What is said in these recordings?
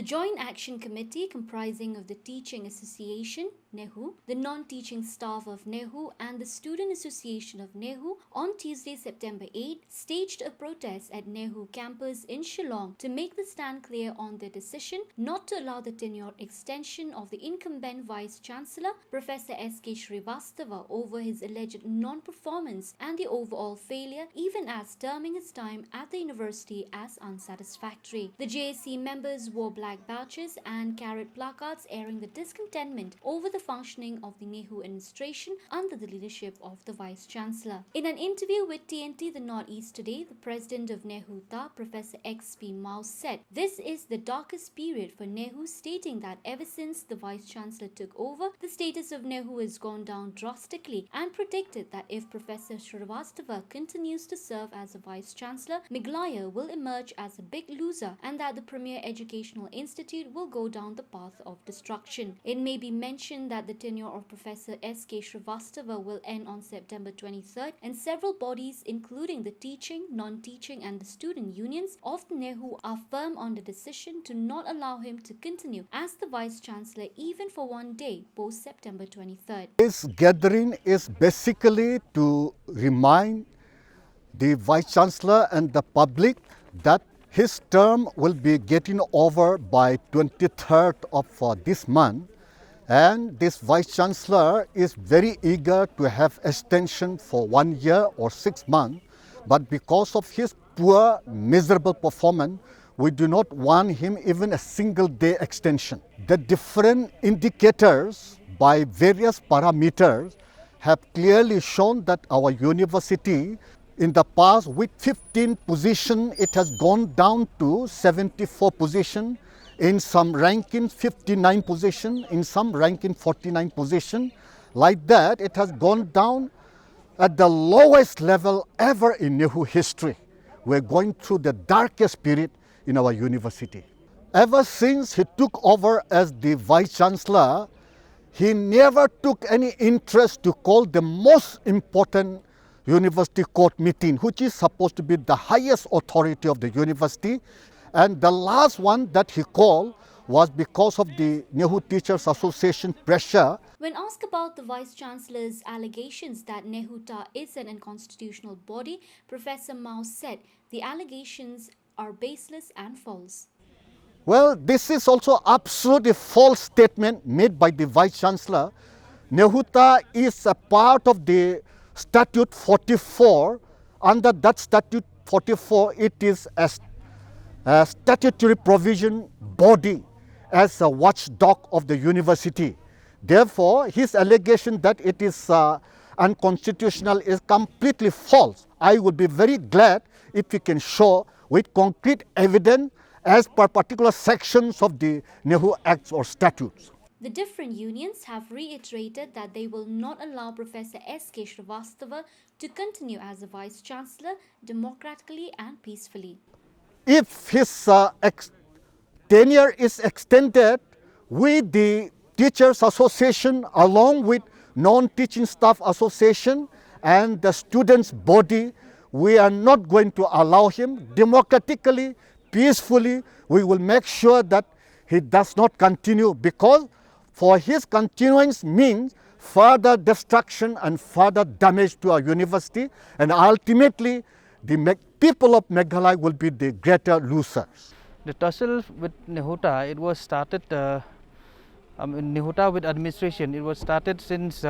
The Joint Action Committee, comprising of the Teaching Association, NEHU, the non-teaching staff of NEHU and the Student Association of NEHU, on Tuesday, September 8, staged a protest at NEHU campus in Shillong to make the stand clear on their decision not to allow the tenure extension of the incumbent Vice-Chancellor, Prof SK Srivastava, over his alleged non-performance and the overall failure, even as terming his time at the university as unsatisfactory. The JAC members wore black badges and carried placards airing the discontentment over the functioning of the NEHU administration under the leadership of the Vice-Chancellor. In an interview with TNT The Northeast today, the president of NEHUTA, Professor XP Mao, said this is the darkest period for NEHU, stating that ever since the Vice-Chancellor took over, the status of NEHU has gone down drastically, and predicted that if Professor Srivastava continues to serve as a Vice-Chancellor, Meghalaya will emerge as a big loser and that the premier educational institute will go down the path of destruction. It may be mentioned that the tenure of Professor SK Srivastava will end on September 23rd, and several bodies, including the teaching, non-teaching and the student unions of the NEHU, are firm on the decision to not allow him to continue as the Vice-Chancellor even for one day post September 23rd. This gathering is basically to remind the Vice-Chancellor and the public that his term will be getting over by 23rd of this month, and this Vice-Chancellor is very eager to have extension for 1 year or 6 months, but because of his poor, miserable performance, we do not want him even a single day extension. The different indicators by various parameters have clearly shown that our university in the past, with 15 positions, it has gone down to 74 positions. In some ranking, 59 positions. In some ranking, 49 positions. Like that, it has gone down at the lowest level ever in NEHU history. We're going through the darkest period in our university. Ever since he took over as the Vice-Chancellor, he never took any interest to call the most important university court meeting, which is supposed to be the highest authority of the university. And the last one that he called was because of the NEHU Teachers Association pressure. When asked about the Vice-Chancellor's allegations that NEHUTA is an unconstitutional body, Professor Mao said the allegations are baseless and false. Well, this is also absolutely false statement made by the Vice-Chancellor. NEHUTA is a part of the Statute 44. Under that Statute 44, it is a statutory provision body as a watchdog of the university. Therefore, his allegation that it is unconstitutional is completely false. I would be very glad if we can show with concrete evidence as per particular sections of the NEHU Acts or statutes. The different unions have reiterated that they will not allow Professor SK Srivastava to continue as a Vice-Chancellor democratically and peacefully. If his tenure is extended, we, the Teachers Association, along with Non-Teaching Staff Association and the students' body, we are not going to allow him. Democratically, peacefully, we will make sure that he does not continue, because for his continuance means further destruction and further damage to our university, and ultimately the people of Meghalaya will be the greater losers. The tussle with NEHUTA, it was started, NEHUTA with administration, it was started since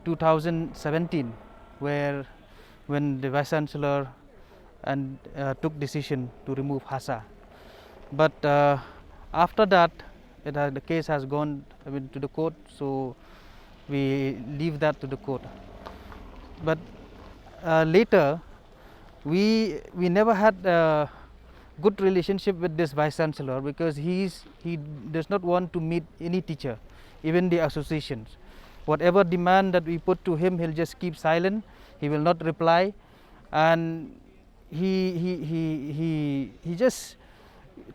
2017, when the Vice-Chancellor took decision to remove HASA. But after that, the case has gone to the court, so we leave that to the court. But later, we never had a good relationship with this Vice-Chancellor, because he does not want to meet any teacher, even the associations. Whatever demand that we put to him, he'll just keep silent. He will not reply, and he just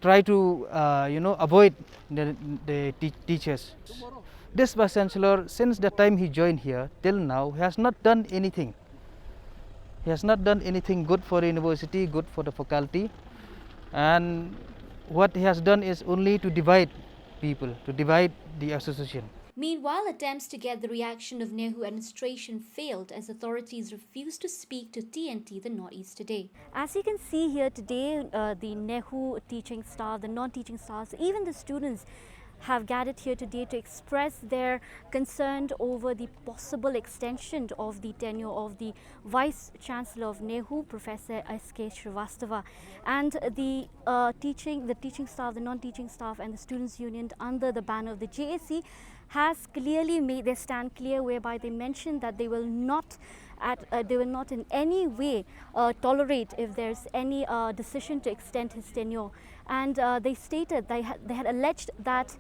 try to avoid the teachers. This Vice-Chancellor, since the time he joined here till now, has not done anything. He has not done anything good for the university, good for the faculty, and what he has done is only to divide people, to divide the association. Meanwhile, attempts to get the reaction of NEHU administration failed as authorities refused to speak to TNT the Northeast today. As you can see here today, the NEHU teaching staff, the non-teaching staffs, even the students have gathered here today to express their concern over the possible extension of the tenure of the vice-chancellor of NEHU, Professor SK Srivastava, and the teaching staff, the non-teaching staff and the students' union under the banner of the JAC has clearly made their stand clear, whereby they mentioned that they will not in any way tolerate if there's any decision to extend his tenure. And they stated they had alleged that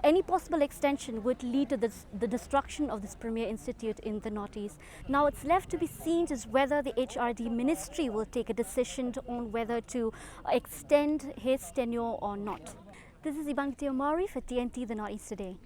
any possible extension would lead to the destruction of this premier institute in the Northeast. Now it's left to be seen as whether the HRD ministry will take a decision on whether to extend his tenure or not. This is Iban Omari for TNT the Northeast Today.